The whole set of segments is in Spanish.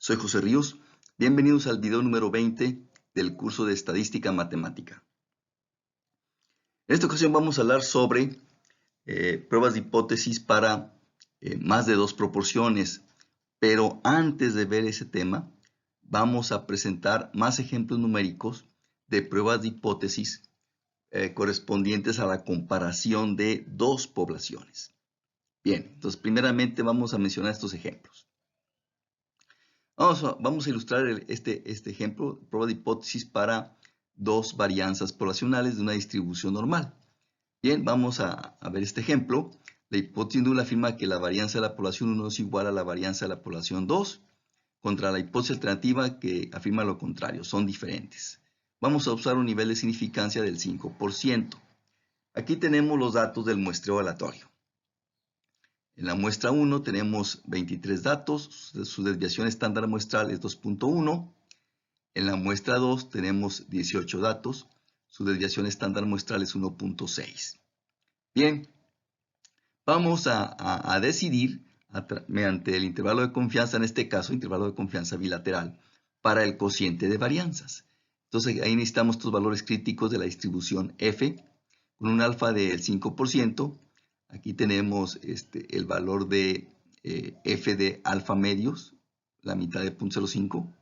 Soy José Ríos. Bienvenidos al video número 20 del curso de Estadística Matemática. En esta ocasión vamos a hablar sobre pruebas de hipótesis para más de dos proporciones. Pero antes de ver ese tema, vamos a presentar más ejemplos numéricos de pruebas de hipótesis correspondientes a la comparación de dos poblaciones. Bien, entonces primeramente vamos a mencionar estos ejemplos. Vamos a ilustrar este ejemplo, prueba de hipótesis para dos varianzas poblacionales de una distribución normal. Bien, vamos a ver este ejemplo. La hipótesis nula afirma que la varianza de la población 1 es igual a la varianza de la población 2, contra la hipótesis alternativa que afirma lo contrario, son diferentes. Vamos a usar un nivel de significancia del 5%. Aquí tenemos los datos del muestreo aleatorio. En la muestra 1 tenemos 23 datos, su desviación estándar muestral es 2.1. En la muestra 2 tenemos 18 datos, su desviación estándar muestral es 1.6. Bien, vamos a decidir mediante el intervalo de confianza, en este caso intervalo de confianza bilateral, para el cociente de varianzas. Entonces ahí necesitamos estos valores críticos de la distribución F, con un alfa del 5%. Aquí tenemos el valor de F de alfa medios, la mitad de 0.05,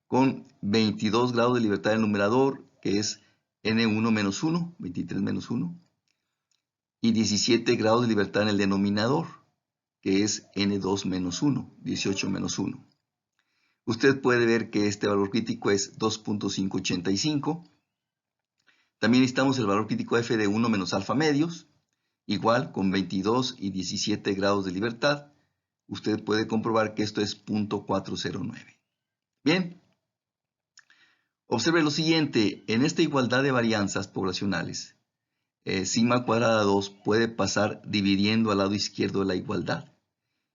con 22 grados de libertad del numerador, que es N1 menos 1, 23 menos 1, y 17 grados de libertad en el denominador, que es N2 menos 1, 18 menos 1. Usted puede ver que este valor crítico es 2.585. También necesitamos el valor crítico F de 1 menos alfa medios, igual con 22 y 17 grados de libertad. Usted puede comprobar que esto es 0.409. Bien, observe lo siguiente. En esta igualdad de varianzas poblacionales, sigma cuadrada 2 puede pasar dividiendo al lado izquierdo de la igualdad.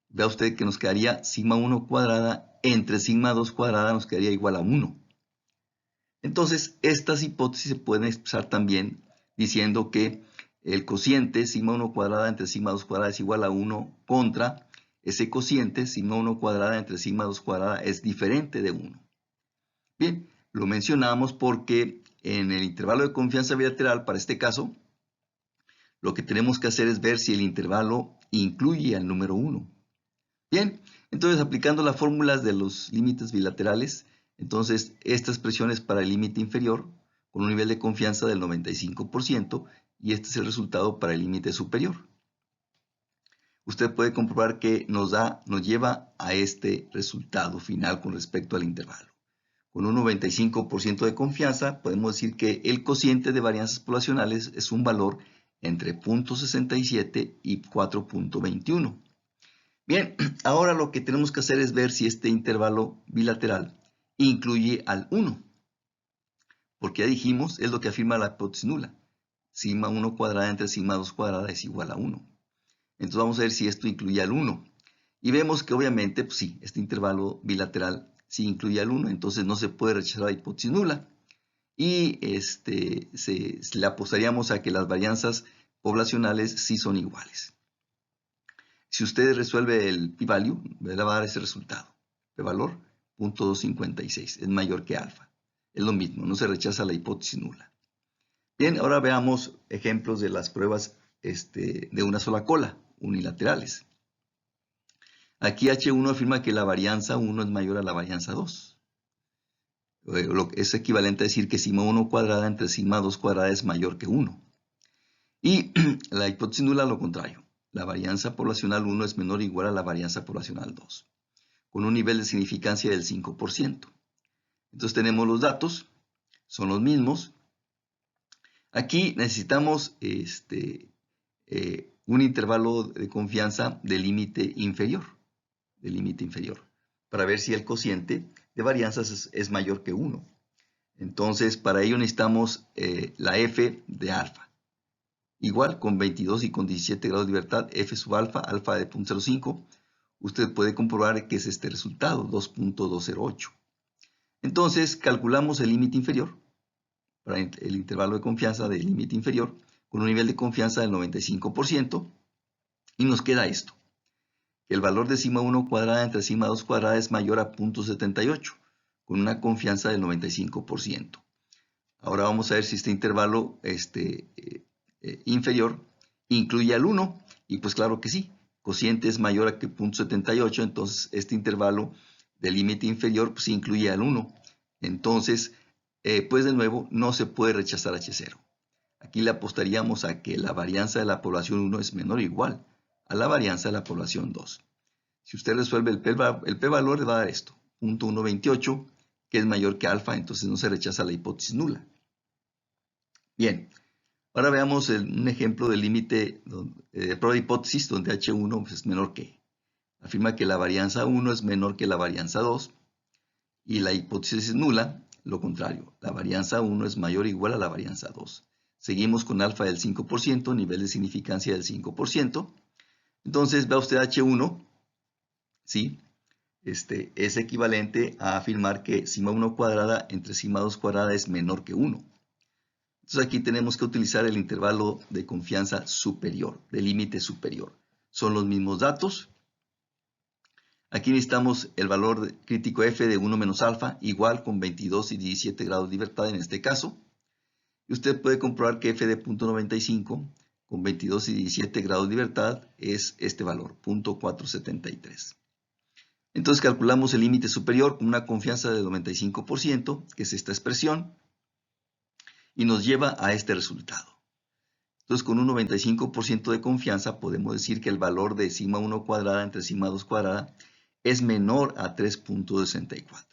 Vea usted que nos quedaría sigma 1 cuadrada entre sigma 2 cuadrada nos quedaría igual a 1. Entonces, estas hipótesis se pueden expresar también diciendo que el cociente sigma 1 cuadrada entre sigma 2 cuadrada es igual a 1 contra ese cociente sigma 1 cuadrada entre sigma 2 cuadrada es diferente de 1. Bien, lo mencionamos porque en el intervalo de confianza bilateral, para este caso, lo que tenemos que hacer es ver si el intervalo incluye al número 1. Bien, entonces aplicando las fórmulas de los límites bilaterales, entonces esta expresión es para el límite inferior con un nivel de confianza del 95% y este es el resultado para el límite superior. Usted puede comprobar que nos lleva a este resultado final con respecto al intervalo. Con un 95% de confianza podemos decir que el cociente de varianzas poblacionales es un valor entre 0.67 y 4.21. Bien, ahora lo que tenemos que hacer es ver si este intervalo bilateral incluye al 1. Porque ya dijimos, es lo que afirma la hipótesis nula. Sigma 1 cuadrada entre sigma 2 cuadrada es igual a 1. Entonces vamos a ver si esto incluye al 1. Y vemos que obviamente, pues sí, este intervalo bilateral sí incluye al 1, entonces no se puede rechazar la hipótesis nula. Y le apostaríamos a que las varianzas poblacionales sí son iguales. Si usted resuelve el p-value, le va a dar ese resultado. P-valor 0.256, es mayor que alfa. Es lo mismo, no se rechaza la hipótesis nula. Bien, ahora veamos ejemplos de las pruebas de una sola cola, unilaterales. Aquí H1 afirma que la varianza 1 es mayor a la varianza 2. Es equivalente a decir que sigma 1 cuadrada entre sigma 2 cuadrada es mayor que 1. Y la hipótesis nula lo contrario. La varianza poblacional 1 es menor o igual a la varianza poblacional 2, con un nivel de significancia del 5%. Entonces tenemos los datos, son los mismos. Aquí necesitamos un intervalo de confianza de límite inferior, para ver si el cociente de varianzas es mayor que 1. Entonces, para ello necesitamos la F de alfa. Igual, con 22 y con 17 grados de libertad, F sub alfa, alfa de 0.05, usted puede comprobar que es este resultado, 2.208. Entonces, calculamos el límite inferior, para el intervalo de confianza del límite inferior, con un nivel de confianza del 95%, y nos queda esto, que el valor de sigma 1 cuadrada entre sigma 2 cuadrada es mayor a 0.78, con una confianza del 95%. Ahora vamos a ver si este intervalo inferior incluye al 1, y pues claro que sí, cociente es mayor a que 0.78, entonces este intervalo del límite inferior pues incluye al 1. Entonces, pues de nuevo, no se puede rechazar h0. Aquí le apostaríamos a que la varianza de la población 1 es menor o igual a la varianza de la población 2. Si usted resuelve el p-valor, le va a dar esto, 0.128, que es mayor que alfa, entonces no se rechaza la hipótesis nula. Bien, ahora veamos un ejemplo del límite de prueba de hipótesis donde H1 es menor que. Afirma que la varianza 1 es menor que la varianza 2 y la hipótesis es nula, lo contrario, la varianza 1 es mayor o igual a la varianza 2. Seguimos con alfa del 5%, nivel de significancia del 5%. Entonces, vea usted H1, ¿sí? Es equivalente a afirmar que sigma 1 cuadrada entre sigma 2 cuadrada es menor que 1. Entonces aquí tenemos que utilizar el intervalo de confianza superior, de límite superior. Son los mismos datos. Aquí necesitamos el valor crítico f de 1 menos alfa, igual con 22 y 17 grados de libertad en este caso. Y usted puede comprobar que f de 0.95 con 22 y 17 grados de libertad es este valor, 0.473. Entonces calculamos el límite superior con una confianza del 95%, que es esta expresión, y nos lleva a este resultado. Entonces con un 95% de confianza podemos decir que el valor de sigma 1 cuadrada entre sigma 2 cuadrada es menor a 3.64.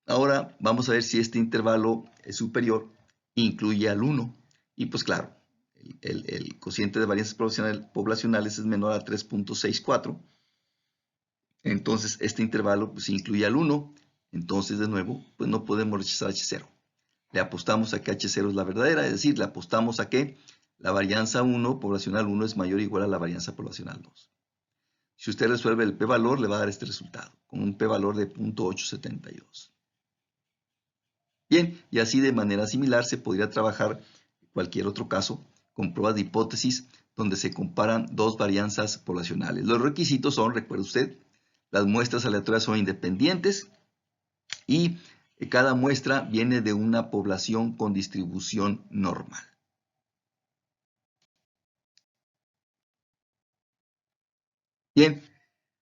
Ahora vamos a ver si este intervalo superior incluye al 1. Y pues claro, el cociente de varianzas poblacionales es menor a 3.64. Entonces este intervalo pues incluye al 1. Entonces de nuevo pues no podemos rechazar H0. Le apostamos a que H0 es la verdadera, es decir, le apostamos a que la varianza 1, poblacional 1, es mayor o igual a la varianza poblacional 2. Si usted resuelve el p-valor, le va a dar este resultado, con un p-valor de 0.872. Bien, y así de manera similar se podría trabajar cualquier otro caso con pruebas de hipótesis donde se comparan dos varianzas poblacionales. Los requisitos son, recuerde usted, las muestras aleatorias son independientes y cada muestra viene de una población con distribución normal. Bien,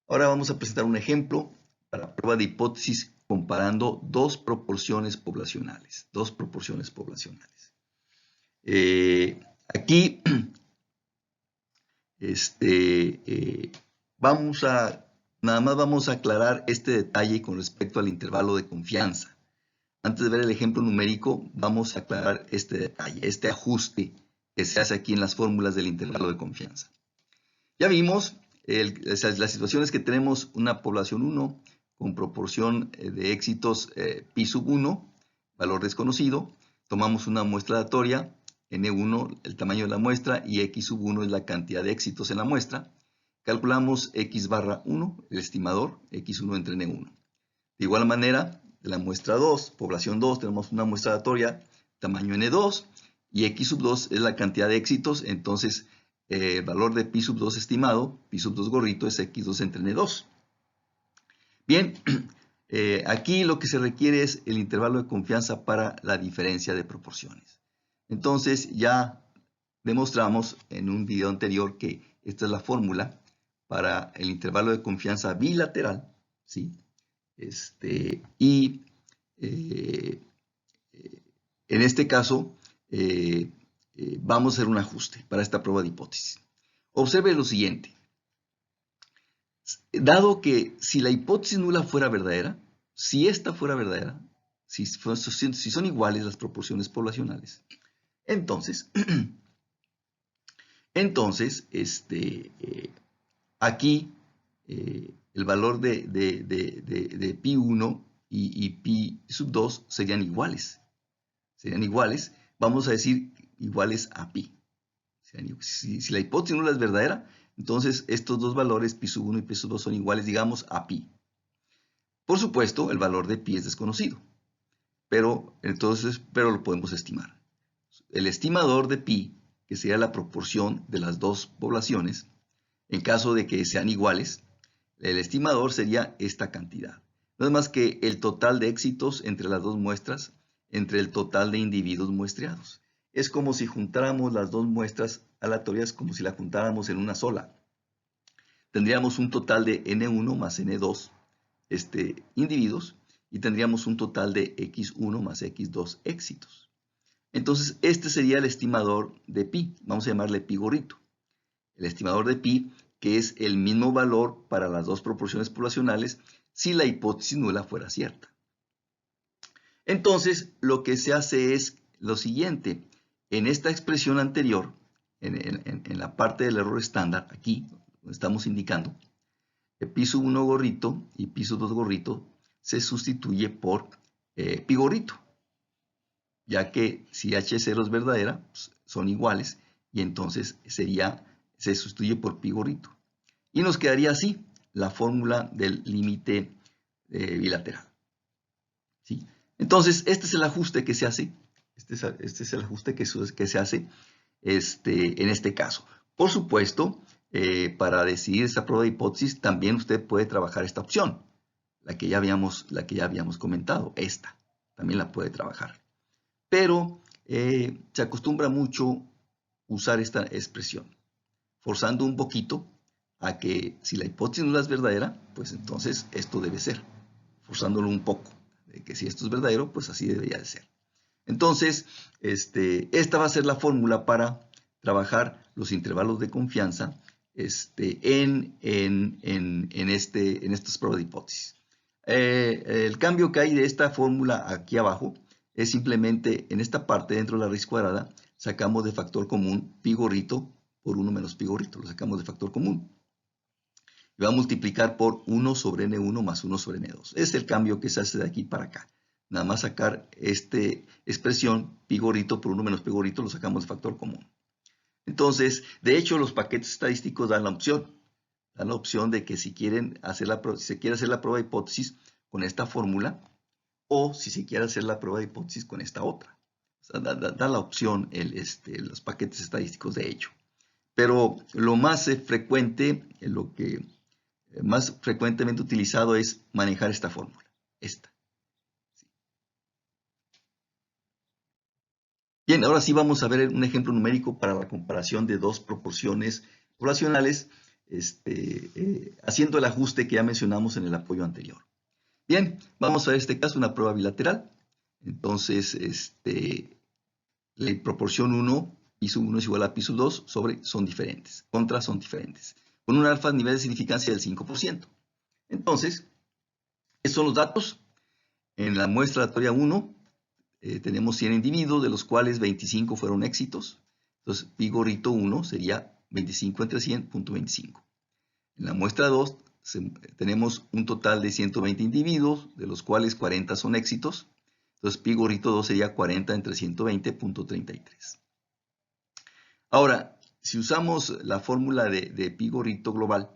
ahora vamos a presentar un ejemplo para prueba de hipótesis comparando dos proporciones poblacionales. Aquí nada más vamos a aclarar este detalle con respecto al intervalo de confianza. Antes de ver el ejemplo numérico, vamos a aclarar este detalle, este ajuste que se hace aquí en las fórmulas del intervalo de confianza. Ya vimos las situaciones que tenemos una población 1 con proporción de éxitos pi sub 1, valor desconocido. Tomamos una muestra aleatoria, n1 el tamaño de la muestra y x sub 1 es la cantidad de éxitos en la muestra. Calculamos x barra 1, el estimador, x1 entre n1. De igual manera, de la muestra 2, población 2, tenemos una muestra aleatoria, tamaño n2, y x sub 2 es la cantidad de éxitos, entonces el valor de pi sub 2 estimado, pi sub 2 gorrito, es x2 entre n2. Bien, aquí lo que se requiere es el intervalo de confianza para la diferencia de proporciones. Entonces ya demostramos en un video anterior que esta es la fórmula para el intervalo de confianza bilateral, ¿sí? En este caso vamos a hacer un ajuste para esta prueba de hipótesis. Observe lo siguiente. Dado que si la hipótesis nula fuera verdadera, si esta fuera verdadera, si son iguales las proporciones poblacionales, entonces aquí el valor de pi 1 y pi sub 2 serían iguales. Vamos a decir iguales a pi. Si la hipótesis nula es verdadera, entonces estos dos valores, pi sub 1 y pi sub 2, son iguales, digamos, a pi. Por supuesto, el valor de pi es desconocido, pero lo podemos estimar. El estimador de pi, que sería la proporción de las dos poblaciones, En caso de que sean iguales, el estimador sería esta cantidad. No es más que el total de éxitos entre las dos muestras, entre el total de individuos muestreados. Es como si juntáramos las dos muestras aleatorias, como si la juntáramos en una sola. Tendríamos un total de N1 más N2 individuos y tendríamos un total de X1 más X2 éxitos. Entonces, este sería el estimador de pi. Vamos a llamarle pi gorrito. El estimador de pi, que es el mismo valor para las dos proporciones poblacionales si la hipótesis nula fuera cierta. Entonces, lo que se hace es lo siguiente. En esta expresión anterior, en la parte del error estándar, aquí, donde estamos indicando, el pi sub 1 gorrito y pi sub 2 gorrito se sustituye por pi gorrito, ya que si H0 es verdadera, pues, son iguales, y entonces se sustituye por pi gorrito. Y nos quedaría así la fórmula del límite bilateral. ¿Sí? Entonces, este es el ajuste que se hace. Este es el ajuste que se hace en este caso. Por supuesto, para decidir esa prueba de hipótesis, también usted puede trabajar esta opción, la que ya habíamos comentado. Esta también la puede trabajar. Pero se acostumbra mucho usar esta expresión, forzando un poquito a que si la hipótesis nula es verdadera, pues entonces esto debe ser, forzándolo un poco, de que si esto es verdadero, pues así debería de ser. Entonces, esta va a ser la fórmula para trabajar los intervalos de confianza en estas pruebas de hipótesis. El cambio que hay de esta fórmula aquí abajo es simplemente en esta parte dentro de la raíz cuadrada sacamos de factor común pi gorrito por 1 menos pi gorrito, lo sacamos de factor común. Y va a multiplicar por 1 sobre n1 más 1 sobre n2. Es el cambio que se hace de aquí para acá. Nada más sacar esta expresión pi gorrito por 1 menos pi gorrito lo sacamos de factor común. Entonces, de hecho, los paquetes estadísticos dan la opción. Dan la opción de que si se quiere hacer la prueba de hipótesis con esta fórmula o si se quiere hacer la prueba de hipótesis con esta otra. O sea, da la opción los paquetes estadísticos de hecho. Pero lo más frecuente, lo que más frecuentemente utilizado es manejar esta fórmula, esta. Bien, ahora sí vamos a ver un ejemplo numérico para la comparación de dos proporciones poblacionales, haciendo el ajuste que ya mencionamos en el apoyo anterior. Bien, vamos a ver este caso, una prueba bilateral. Entonces, la proporción 1, pi sub 1 es igual a pi sub 2 son diferentes, contra son diferentes, con un alfa nivel de significancia del 5%. Entonces, estos son los datos. En la muestra aleatoria 1 tenemos 100 individuos, de los cuales 25 fueron éxitos. Entonces, pi gorrito 1 sería 25 entre 100, punto 25. En la muestra 2 tenemos un total de 120 individuos, de los cuales 40 son éxitos. Entonces, pi gorrito 2 sería 40 entre 120, punto 33. Ahora, si usamos la fórmula de pi gorrito global,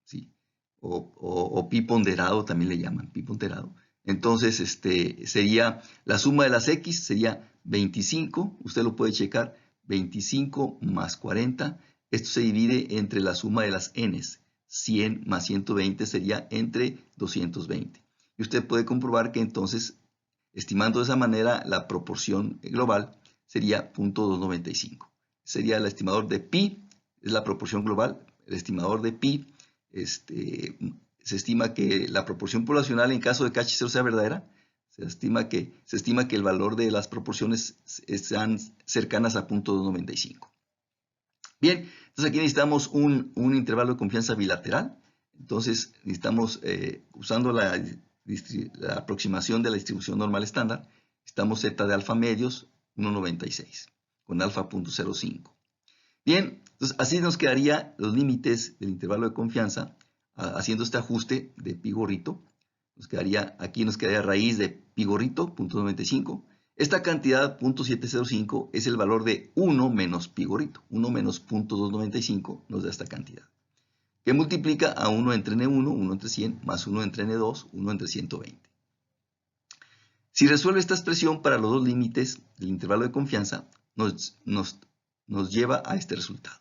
¿sí? o pi ponderado, también le llaman pi ponderado, entonces sería la suma de las x, sería 25, usted lo puede checar, 25 más 40, esto se divide entre la suma de las n's, 100 más 120 sería entre 220. Y usted puede comprobar que entonces, estimando de esa manera, la proporción global sería 0.295. Sería el estimador de pi, es la proporción global, el estimador de pi, se estima que la proporción poblacional en caso de que H0 sea verdadera, se estima que el valor de las proporciones sean cercanas a 0.295. Bien, entonces aquí necesitamos un intervalo de confianza bilateral. Entonces necesitamos, usando la aproximación de la distribución normal estándar, necesitamos z de alfa medios 1,96 con alfa 0.05. Bien, entonces así nos quedaría los límites del intervalo de confianza haciendo este ajuste de pi gorrito. Aquí nos quedaría raíz de pi gorrito 0.95. Esta cantidad 0.705 es el valor de 1 menos pi gorrito. 1 menos 0.295 nos da esta cantidad, que multiplica a 1 entre n1, 1 entre 100, más 1 entre n2, 1 entre 120. Si resuelve esta expresión para los dos límites del intervalo de confianza, nos lleva a este resultado.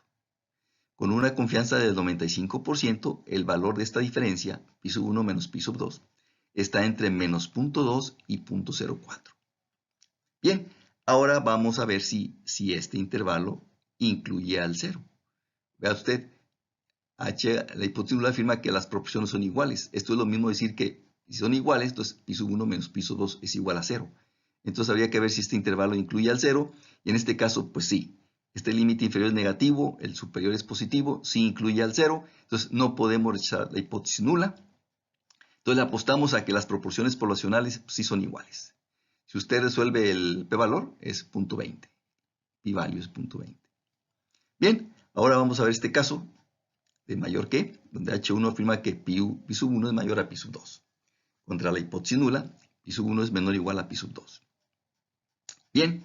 con una confianza del 95%, el valor de esta diferencia, pi sub 1 menos pi sub 2, está entre menos 0.2 y 0.04. Bien, ahora vamos a ver si este intervalo incluye al 0. Vea usted, la hipótesis nula afirma que las proporciones son iguales. Esto es lo mismo decir que si son iguales, entonces pi sub 1 menos pi sub 2 es igual a 0. Entonces habría que ver si este intervalo incluye al 0, y en este caso, pues sí. Este límite inferior es negativo, el superior es positivo, sí incluye al 0, entonces no podemos rechazar la hipótesis nula. Entonces le apostamos a que las proporciones poblacionales sí son iguales. Si usted resuelve el p-valor, es 0.20. P-value es 0.20. Bien, ahora vamos a ver este caso de mayor que, donde H1 afirma que pi sub 1 es mayor a pi sub 2. Contra la hipótesis nula, pi sub 1 es menor o igual a pi sub 2. Bien,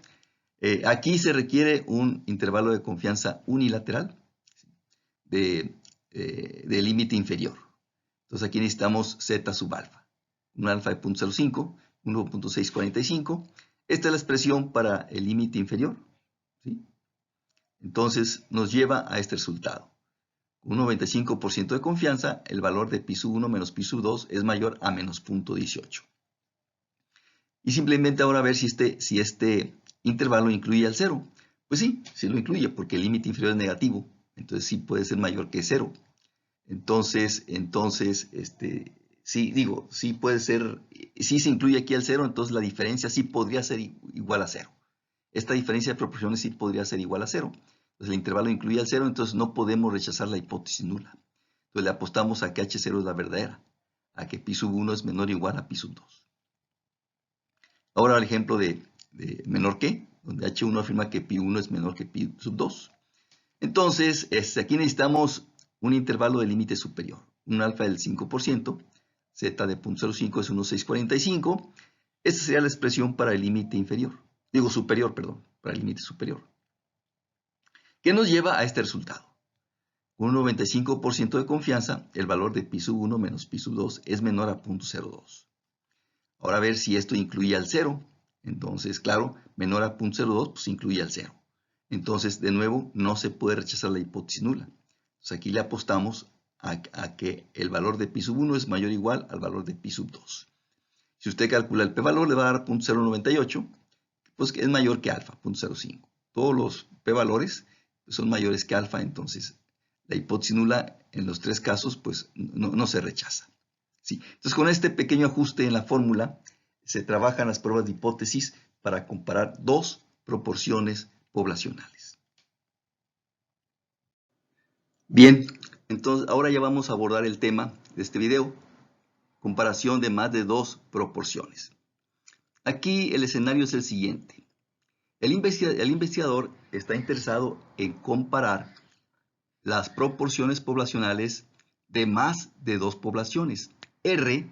aquí se requiere un intervalo de confianza unilateral de límite inferior. Entonces aquí necesitamos z sub alfa. Un alfa de 0.05, 1.645. Esta es la expresión para el límite inferior, ¿sí? Entonces nos lleva a este resultado. Con un 95% de confianza, el valor de pi sub 1 menos pi sub 2 es mayor a menos 0.18. Y simplemente ahora ver si este intervalo incluye al 0. Pues sí lo incluye, porque el límite inferior es negativo. Entonces sí puede ser mayor que 0. Entonces, sí puede ser, si se incluye aquí al 0, entonces la diferencia sí podría ser igual a 0. Esta diferencia de proporciones sí podría ser igual a 0. Entonces el intervalo incluye al 0, entonces no podemos rechazar la hipótesis nula. Entonces le apostamos a que H0 es la verdadera, a que pi sub 1 es menor o igual a pi sub 2. Ahora el ejemplo de menor que, donde H1 afirma que pi 1 es menor que pi sub 2. Entonces, aquí necesitamos un intervalo de límite superior, un alfa del 5%, z de 0.05 es 1.645. Esta sería la expresión para el límite inferior, superior, para el límite superior. ¿Qué nos lleva a este resultado? Con un 95% de confianza, el valor de pi sub 1 menos pi sub 2 es menor a 0.02. Ahora a ver si esto incluye al 0. Entonces, claro, menor a 0.02, pues incluye al 0. Entonces, de nuevo, no se puede rechazar la hipótesis nula. Entonces, aquí le apostamos a que el valor de pi sub 1 es mayor o igual al valor de pi sub 2. Si usted calcula el p-valor, le va a dar 0.098, pues que es mayor que alfa, 0.05. Todos los p-valores son mayores que alfa, entonces la hipótesis nula en los tres casos pues no se rechaza. ¿Sí? Entonces con este pequeño ajuste en la fórmula se trabajan las pruebas de hipótesis para comparar dos proporciones poblacionales. Bien, entonces ahora ya vamos a abordar el tema de este video, comparación de más de dos proporciones. Aquí el escenario es el siguiente. El investigador está interesado en comparar las proporciones poblacionales de más de dos poblaciones. R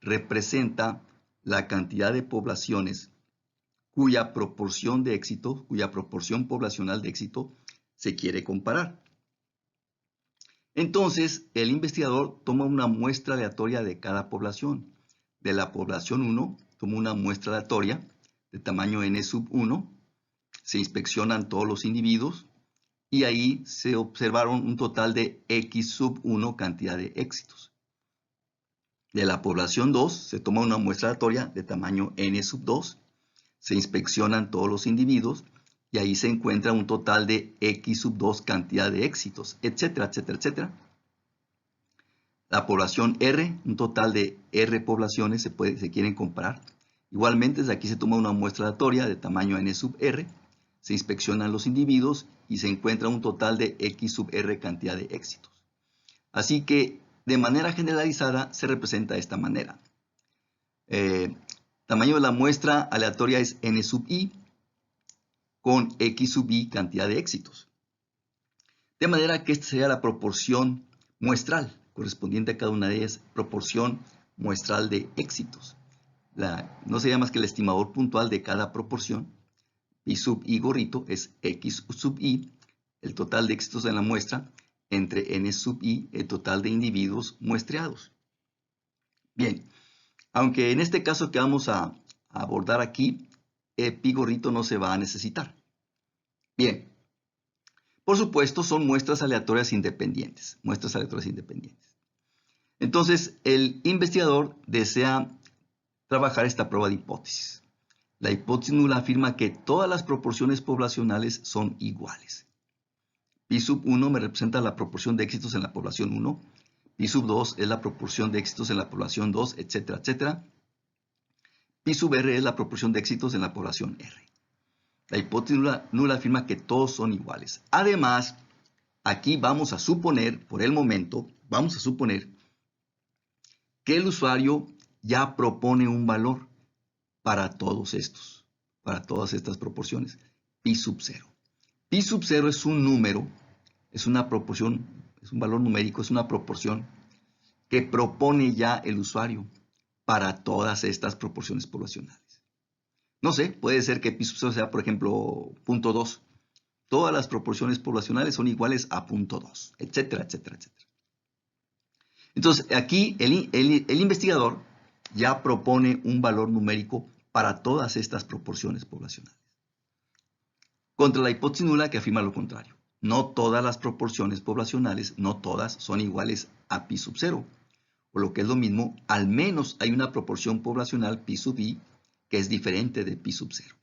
representa la cantidad de poblaciones cuya proporción poblacional de éxito se quiere comparar. Entonces, el investigador toma una muestra aleatoria de cada población. De la población 1, toma una muestra aleatoria de tamaño n sub 1, se inspeccionan todos los individuos y ahí se observaron un total de x sub 1 cantidad de éxitos. De la población 2 se toma una muestra aleatoria de tamaño n sub 2, se inspeccionan todos los individuos y ahí se encuentra un total de x sub 2 cantidad de éxitos, etcétera, etcétera, etcétera. La población R, un total de R poblaciones se quieren comparar. Igualmente, desde aquí se toma una muestra aleatoria de tamaño n sub R, se inspeccionan los individuos y se encuentra un total de x sub R cantidad de éxitos. Así que, de manera generalizada, se representa de esta manera. Tamaño de la muestra aleatoria es n sub i con x sub i cantidad de éxitos. De manera que esta sería la proporción muestral correspondiente a cada una de ellas, proporción muestral de éxitos. No sería más que el estimador puntual de cada proporción. Pi sub i gorrito es x sub i, el total de éxitos en la muestra, entre n sub i, el total de individuos muestreados. Bien, aunque en este caso que vamos a abordar aquí, pi gorrito no se va a necesitar. Bien, Por supuesto, son muestras aleatorias independientes. Muestras aleatorias independientes. Entonces, el investigador desea trabajar esta prueba de hipótesis. La hipótesis nula afirma que todas las proporciones poblacionales son iguales. Pi sub 1 me representa la proporción de éxitos en la población 1. Pi sub 2 es la proporción de éxitos en la población 2, etcétera, etcétera. Pi sub R es la proporción de éxitos en la población R. La hipótesis nula afirma que todos son iguales. Además, aquí vamos a suponer, por el momento, vamos a suponer que el usuario ya propone un valor para todos estos, para todas estas proporciones. Pi sub 0. Pi sub 0 es un número, es una proporción, es un valor numérico, es una proporción que propone ya el usuario para todas estas proporciones poblacionales. No sé, puede ser que pi sub 0 sea, por ejemplo, 0.2. Todas las proporciones poblacionales son iguales a 0.2, etcétera, etcétera, etcétera. Entonces, aquí el investigador ya propone un valor numérico para todas estas proporciones poblacionales. Contra la hipótesis nula que afirma lo contrario. No todas las proporciones poblacionales, no todas son iguales a pi sub 0. O lo que es lo mismo, al menos hay una proporción poblacional pi sub i que es diferente de pi sub 0.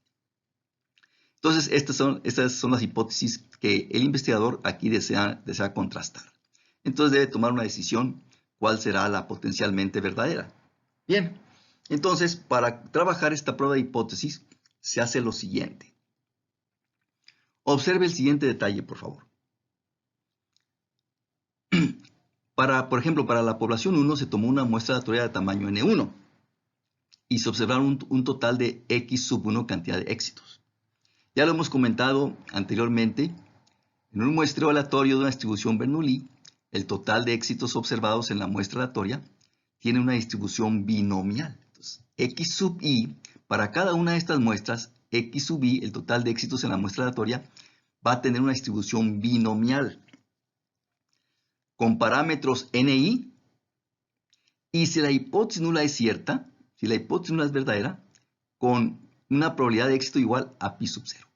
Entonces, estas son las hipótesis que el investigador aquí desea contrastar. Entonces debe tomar una decisión cuál será la potencialmente verdadera. Bien, entonces para trabajar esta prueba de hipótesis se hace lo siguiente. Observe el siguiente detalle, por favor. Por ejemplo, para la población 1 se tomó una muestra aleatoria de tamaño N1 y se observaron un total de X sub 1 cantidad de éxitos. Ya lo hemos comentado anteriormente, en un muestreo aleatorio de una distribución Bernoulli, el total de éxitos observados en la muestra aleatoria tiene una distribución binomial. Entonces, X sub i, para cada una de estas muestras, X sub i, el total de éxitos en la muestra aleatoria, va a tener una distribución binomial con parámetros ni, y si la hipótesis nula es cierta, si la hipótesis nula es verdadera, con una probabilidad de éxito igual a pi sub 0.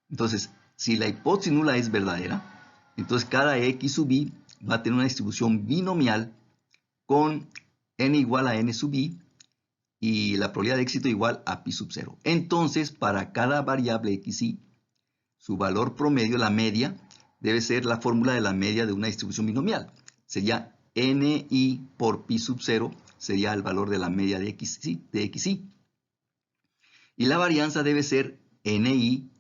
Entonces, si la hipótesis nula es verdadera, entonces cada x sub i va a tener una distribución binomial con n igual a n sub i y la probabilidad de éxito igual a pi sub 0. Entonces, para cada variable xi, su valor promedio, la media, debe ser la fórmula de la media de una distribución binomial. Sería ni por pi sub 0, sería el valor de la media de xi. Y la varianza debe ser ni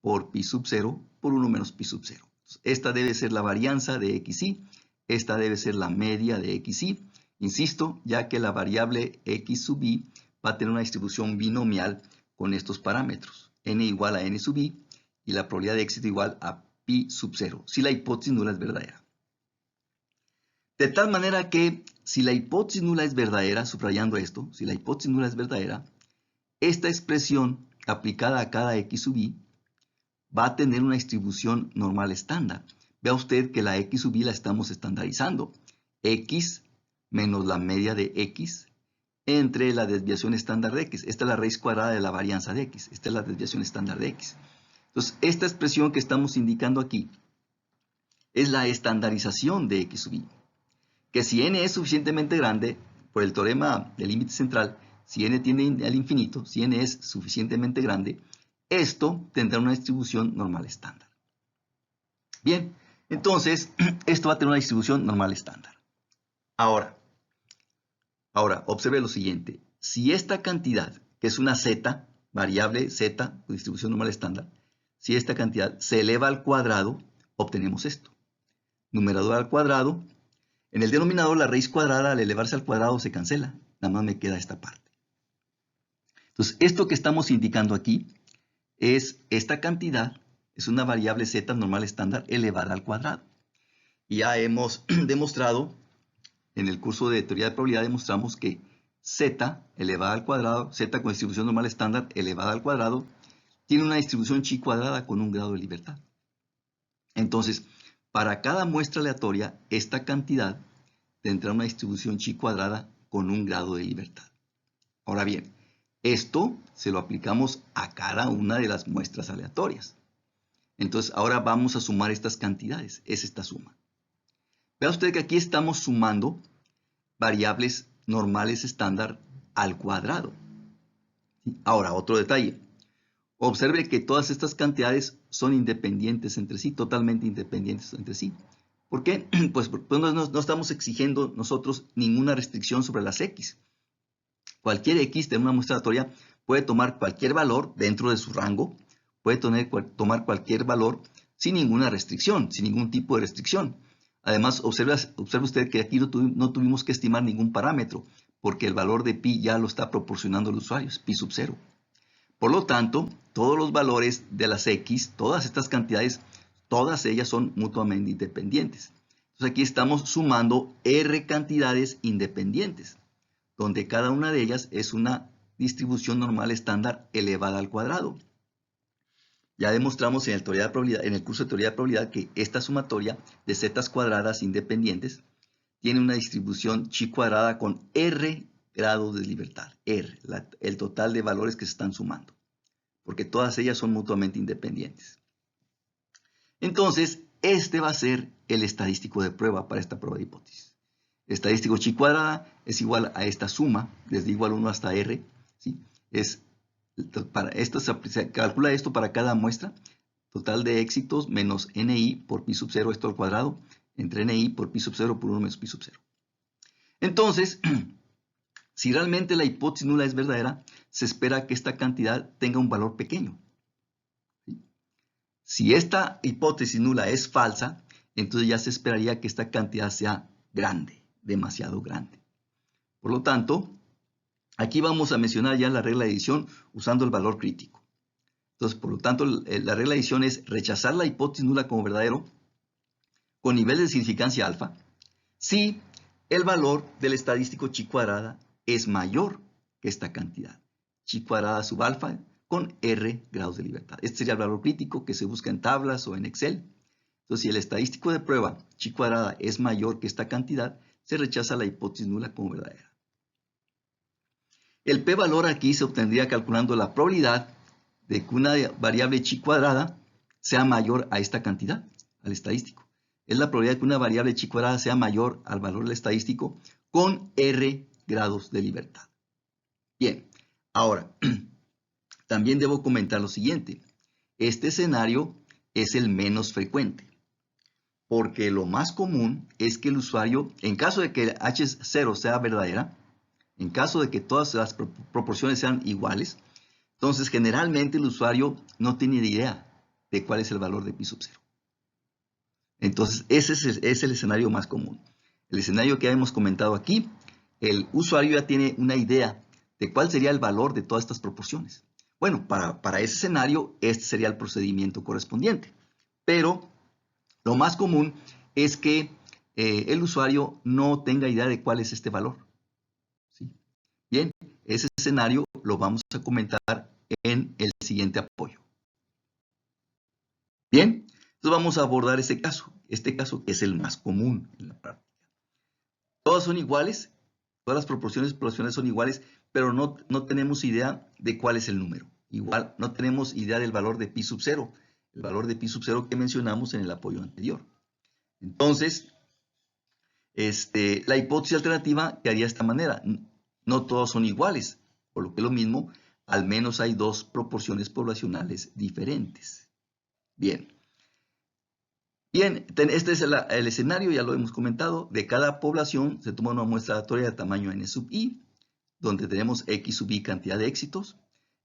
por pi sub 0 por 1 menos pi sub 0. Esta debe ser la varianza de xi, esta debe ser la media de xi. Insisto, ya que la variable x sub i va a tener una distribución binomial con estos parámetros. N igual a n sub i y la probabilidad de éxito igual a pi sub 0, si la hipótesis nula es verdadera. De tal manera que si la hipótesis nula es verdadera, subrayando esto, si la hipótesis nula es verdadera, esta expresión aplicada a cada x sub i va a tener una distribución normal estándar. Vea usted que la x sub i la estamos estandarizando. X menos la media de x entre la desviación estándar de x. Esta es la raíz cuadrada de la varianza de x. Esta es la desviación estándar de x. Entonces, esta expresión que estamos indicando aquí es la estandarización de x sub i. Que si n es suficientemente grande, por el teorema del límite central, si n tiende al infinito, si n es suficientemente grande, esto tendrá una distribución normal estándar. Bien, entonces, esto va a tener una distribución normal estándar. Ahora, observe lo siguiente. Si esta cantidad, que es una z, variable z, distribución normal estándar, si esta cantidad se eleva al cuadrado, obtenemos esto. Numerador al cuadrado. En el denominador, la raíz cuadrada al elevarse al cuadrado se cancela. Nada más me queda esta parte. Entonces, esto que estamos indicando aquí es esta cantidad, es una variable z normal estándar elevada al cuadrado. Y ya hemos demostrado, en el curso de teoría de probabilidad, demostramos que z elevada al cuadrado, z con distribución normal estándar elevada al cuadrado, tiene una distribución chi cuadrada con un grado de libertad. Entonces, para cada muestra aleatoria, esta cantidad tendrá una distribución chi cuadrada con un grado de libertad. Ahora bien, esto se lo aplicamos a cada una de las muestras aleatorias. Entonces, ahora vamos a sumar estas cantidades. Es esta suma. Vea usted que aquí estamos sumando variables normales estándar al cuadrado. Ahora, otro detalle. Observe que todas estas cantidades son independientes entre sí, totalmente independientes entre sí. ¿Por qué? Pues porque no estamos exigiendo nosotros ninguna restricción sobre las X. Cualquier X de una muestra aleatoria puede tomar cualquier valor dentro de su rango, puede tomar cualquier valor sin ninguna restricción, sin ningún tipo de restricción. Además, observe usted que aquí no tuvimos que estimar ningún parámetro, porque el valor de pi ya lo está proporcionando el usuario, es pi sub 0. Por lo tanto, todos los valores de las X, todas estas cantidades, todas ellas son mutuamente independientes. Entonces aquí estamos sumando R cantidades independientes, donde cada una de ellas es una distribución normal estándar elevada al cuadrado. Ya demostramos en el curso de teoría de probabilidad que esta sumatoria de zetas cuadradas independientes tiene una distribución chi cuadrada con R grados de libertad, R, el total de valores que se están sumando, porque todas ellas son mutuamente independientes. Entonces, este va a ser el estadístico de prueba para esta prueba de hipótesis. El estadístico chi cuadrada es igual a esta suma, desde igual 1 hasta R, ¿sí? Se calcula esto para cada muestra, total de éxitos menos NI por pi sub 0, esto al cuadrado, entre NI por pi sub 0 por 1 menos pi sub 0. Entonces, si realmente la hipótesis nula es verdadera, se espera que esta cantidad tenga un valor pequeño. Si esta hipótesis nula es falsa, entonces ya se esperaría que esta cantidad sea grande, demasiado grande. Por lo tanto, aquí vamos a mencionar ya la regla de adición usando el valor crítico. Entonces, por lo tanto, la regla de adición es rechazar la hipótesis nula como verdadero con nivel de significancia alfa si el valor del estadístico chi cuadrada es mayor que esta cantidad. Chi cuadrada sub alfa con R grados de libertad. Este sería el valor crítico que se busca en tablas o en Excel. Entonces, si el estadístico de prueba chi cuadrada es mayor que esta cantidad, se rechaza la hipótesis nula como verdadera. El p-valor aquí se obtendría calculando la probabilidad de que una variable chi cuadrada sea mayor a esta cantidad, al estadístico. Es la probabilidad de que una variable chi cuadrada sea mayor al valor del estadístico con R grados de libertad. Bien, ahora, también debo comentar lo siguiente. Este escenario es el menos frecuente, porque lo más común es que el usuario, en caso de que H0 sea verdadera, en caso de que todas las proporciones sean iguales, entonces generalmente el usuario no tiene idea de cuál es el valor de pi sub 0. Entonces ese es el escenario más común. El escenario que hemos comentado aquí, el usuario ya tiene una idea de cuál sería el valor de todas estas proporciones. Bueno, para ese escenario este sería el procedimiento correspondiente. Pero lo más común es que el usuario no tenga idea de cuál es este valor. ¿Sí? Bien, ese escenario lo vamos a comentar en el siguiente apoyo. Bien, entonces vamos a abordar este caso que es el más común en la práctica. Todas son iguales, todas las proporciones poblacionales son iguales, pero no tenemos idea de cuál es el número. Igual no tenemos idea del valor de pi sub 0, el valor de pi sub 0 que mencionamos en el apoyo anterior. Entonces, la hipótesis alternativa quedaría de esta manera. No todos son iguales, por lo que lo mismo, al menos hay dos proporciones poblacionales diferentes. Bien. Bien, este es el escenario, ya lo hemos comentado. De cada población se toma una muestra aleatoria de tamaño n sub i, donde tenemos x sub i cantidad de éxitos.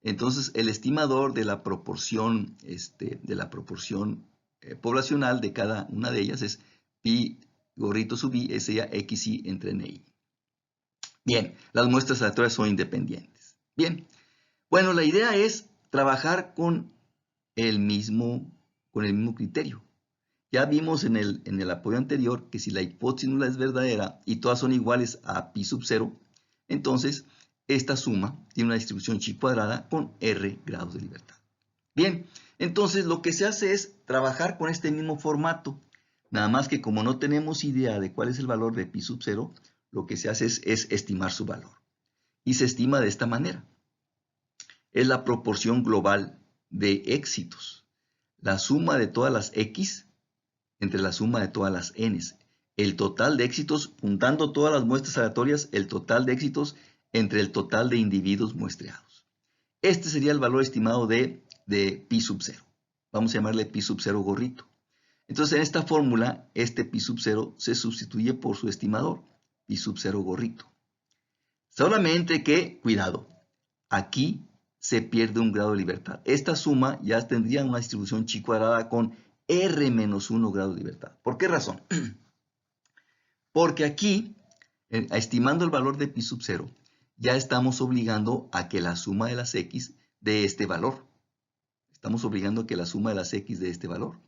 Entonces, el estimador de la proporción, poblacional de cada una de ellas es pi gorrito sub i, es ya xi entre ni. Bien, las muestras aleatorias son independientes. Bien, bueno, la idea es trabajar con el mismo criterio. Ya vimos en el apoyo anterior que si la hipótesis nula es verdadera y todas son iguales a pi sub 0, entonces esta suma tiene una distribución chi cuadrada con R grados de libertad. Bien, entonces lo que se hace es trabajar con este mismo formato, nada más que como no tenemos idea de cuál es el valor de pi sub 0, lo que se hace es estimar su valor. Y se estima de esta manera. Es la proporción global de éxitos. la suma de todas las X entre la suma de todas las Ns. El total de éxitos, juntando todas las muestras aleatorias, el total de éxitos entre el total de individuos muestreados. Este sería el valor estimado de pi sub 0. Vamos a llamarle pi sub 0 gorrito. Entonces, en esta fórmula, este pi sub 0 se sustituye por su estimador, pi sub 0 gorrito. Solamente que, cuidado, aquí se pierde un grado de libertad. Esta suma ya tendría una distribución chi cuadrada con R menos 1 grado de libertad. ¿Por qué razón? Porque aquí, estimando el valor de pi sub 0, ya estamos obligando a que la suma de las X dé este valor. Estamos obligando a que la suma de las X dé este valor.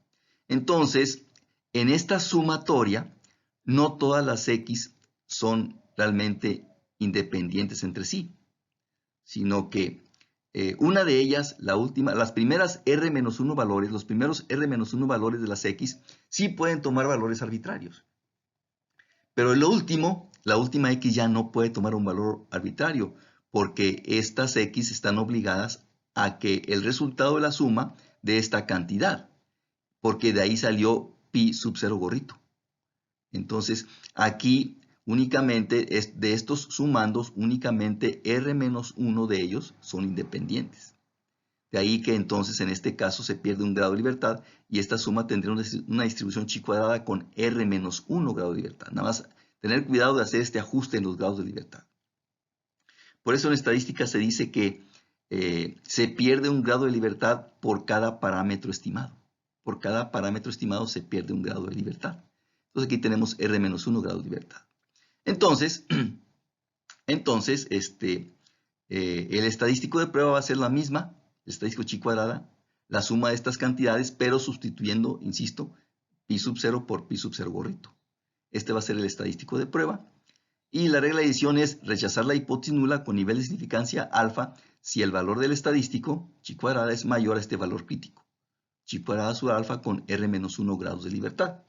Entonces, en esta sumatoria, no todas las X son realmente independientes entre sí, sino que una de ellas, la última, las primeras R-1 valores, los primeros R-1 valores de las X, sí pueden tomar valores arbitrarios. Pero lo último, la última X ya no puede tomar un valor arbitrario, porque estas X están obligadas a que el resultado de la suma de esta cantidad, porque de ahí salió pi sub 0 gorrito. Entonces, aquí únicamente de estos sumandos, únicamente R-1 de ellos son independientes. De ahí que entonces en este caso se pierde un grado de libertad y esta suma tendría una distribución chi cuadrada con R-1 grado de libertad. Nada más tener cuidado de hacer este ajuste en los grados de libertad. Por eso en estadística se dice que se pierde un grado de libertad por cada parámetro estimado. Por cada parámetro estimado se pierde un grado de libertad. Entonces aquí tenemos R-1 grado de libertad. Entonces el estadístico de prueba va a ser la misma, el estadístico chi cuadrada, la suma de estas cantidades, pero sustituyendo, insisto, pi sub 0 por pi sub 0 gorrito. Este va a ser el estadístico de prueba. Y la regla de edición es rechazar la hipótesis nula con nivel de significancia alfa si el valor del estadístico, chi cuadrada, es mayor a este valor crítico. Chi cuadrada sobre alfa con R-1 grados de libertad.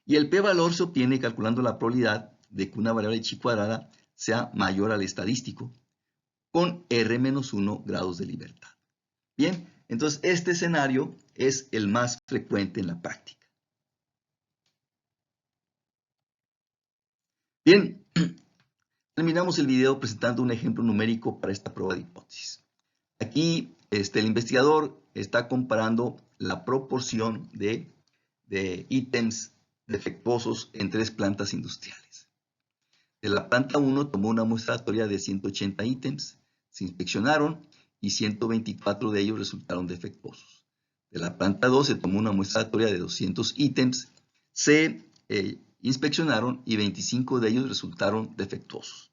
Y el p-valor se obtiene calculando la probabilidad de que una variable chi cuadrada sea mayor al estadístico con R-1 grados de libertad. Bien, entonces este escenario es el más frecuente en la práctica. Bien, terminamos el video presentando un ejemplo numérico para esta prueba de hipótesis. Aquí el investigador está comparando la proporción de ítems defectuosos en 3 plantas industriales. De la planta 1 tomó una muestra aleatoria de 180 ítems, se inspeccionaron y 124 de ellos resultaron defectuosos. De la planta 2 se tomó una muestra aleatoria de 200 ítems, se inspeccionaron y 25 de ellos resultaron defectuosos.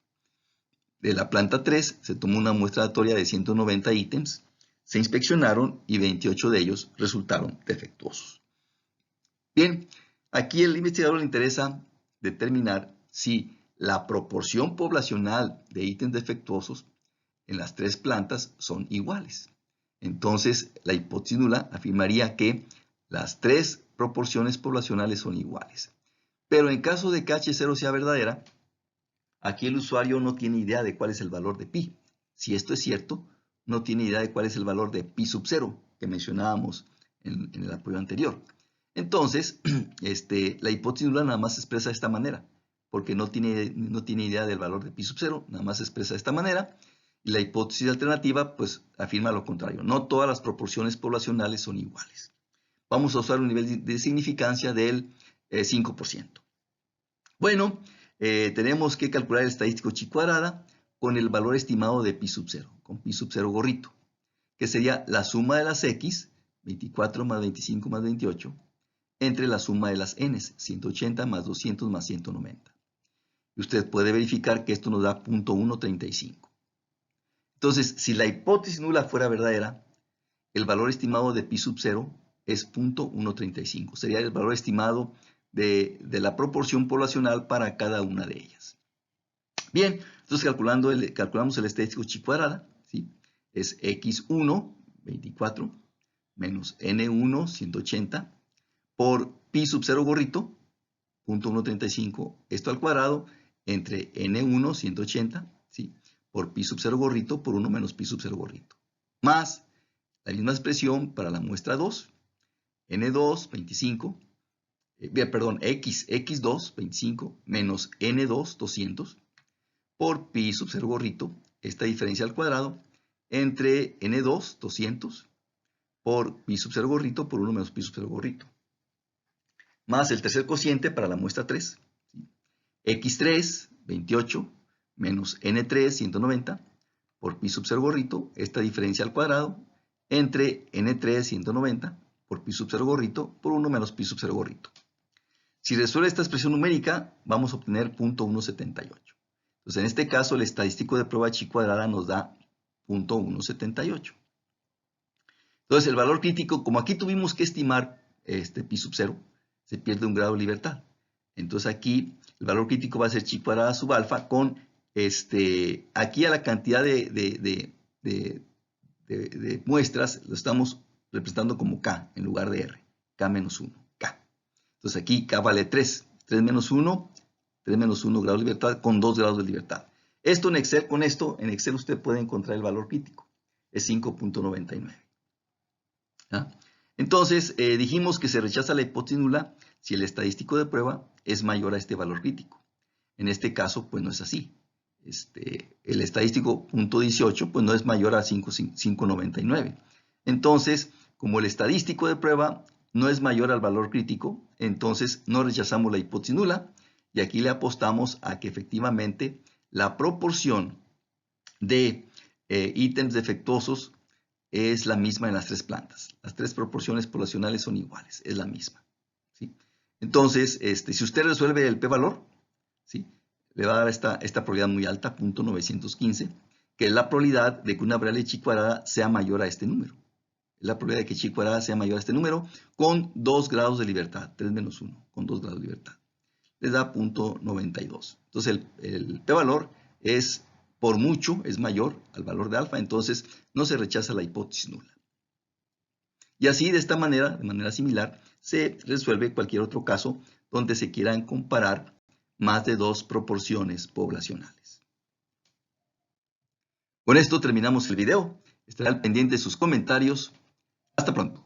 De la planta 3 se tomó una muestra aleatoria de 190 ítems, se inspeccionaron y 28 de ellos resultaron defectuosos. Bien, aquí al investigador le interesa determinar si la proporción poblacional de ítems defectuosos en las 3 plantas son iguales. Entonces, la hipótesis nula afirmaría que las 3 proporciones poblacionales son iguales. Pero en caso de que H0 sea verdadera, aquí el usuario no tiene idea de cuál es el valor de pi. Si esto es cierto, no tiene idea de cuál es el valor de pi sub 0 que mencionábamos en el apoyo anterior. Entonces, la hipótesis nula nada más se expresa de esta manera, porque no tiene idea del valor de pi sub 0, nada más se expresa de esta manera. Y la hipótesis alternativa, pues, afirma lo contrario. No todas las proporciones poblacionales son iguales. Vamos a usar un nivel de significancia del 5%. Bueno, tenemos que calcular el estadístico chi cuadrada con el valor estimado de pi sub 0, con pi sub 0 gorrito, que sería la suma de las X, 24 más 25 más 28, entre la suma de las N, 180 más 200 más 190. Y usted puede verificar que esto nos da 0.135. Entonces, si la hipótesis nula fuera verdadera, el valor estimado de pi sub 0 es 0.135. Sería el valor estimado de la proporción poblacional para cada una de ellas. Bien, entonces calculamos el estadístico chi cuadrada, ¿sí? Es x1, 24, menos n1, 180, por pi sub 0 gorrito, 0.135, esto al cuadrado, entre n1, 180, ¿sí? Por pi sub 0 gorrito, por 1 menos pi sub 0 gorrito. Más la misma expresión para la muestra 2, N2, 25, X2, 25, menos N2, 200, por pi sub 0 gorrito, esta diferencia al cuadrado, entre N2, 200, por pi sub 0 gorrito, por 1 menos pi sub 0 gorrito. Más el tercer cociente para la muestra 3. X3, 28, menos N3, 190, por pi sub 0 gorrito, esta diferencia al cuadrado, entre N3, 190, por pi sub 0 gorrito, por 1 menos pi sub 0 gorrito. Si resuelve esta expresión numérica, vamos a obtener 0.178. Entonces, en este caso, el estadístico de prueba chi cuadrada nos da 0.178. Entonces, el valor crítico, como aquí tuvimos que estimar pi sub 0, se pierde un grado de libertad. Entonces, aquí el valor crítico va a ser chi cuadrada sub alfa con, aquí a la cantidad de muestras lo estamos representando como K en lugar de R. K menos 1, K. Entonces, aquí K vale 3. 3 menos 1 grados de libertad con 2 grados de libertad. Esto en Excel, con esto, en Excel usted puede encontrar el valor crítico. Es 5.99. ¿Ah? Entonces, dijimos que se rechaza la hipótesis nula si el estadístico de prueba es mayor a este valor crítico. En este caso, pues no es así. El estadístico .18 pues no es mayor a 5.99. Entonces, como el estadístico de prueba no es mayor al valor crítico, entonces no rechazamos la hipótesis nula y aquí le apostamos a que efectivamente la proporción de ítems defectuosos es la misma en las tres plantas. Las tres proporciones poblacionales son iguales, es la misma. ¿Sí? Entonces, si usted resuelve el p-valor, ¿sí?, le va a dar esta probabilidad muy alta, 0.915, que es la probabilidad de que una variable chi cuadrada sea mayor a este número. Es la probabilidad de que chi cuadrada sea mayor a este número con 2 grados de libertad, 3 menos 1, con 2 grados de libertad. Les da 0.92. Entonces, el p-valor es, por mucho, es mayor al valor de alfa, entonces no se rechaza la hipótesis nula. Y así, de esta manera, de manera similar, se resuelve cualquier otro caso donde se quieran comparar más de dos proporciones poblacionales. Con esto terminamos el video. Estaré al pendiente de sus comentarios. Hasta pronto.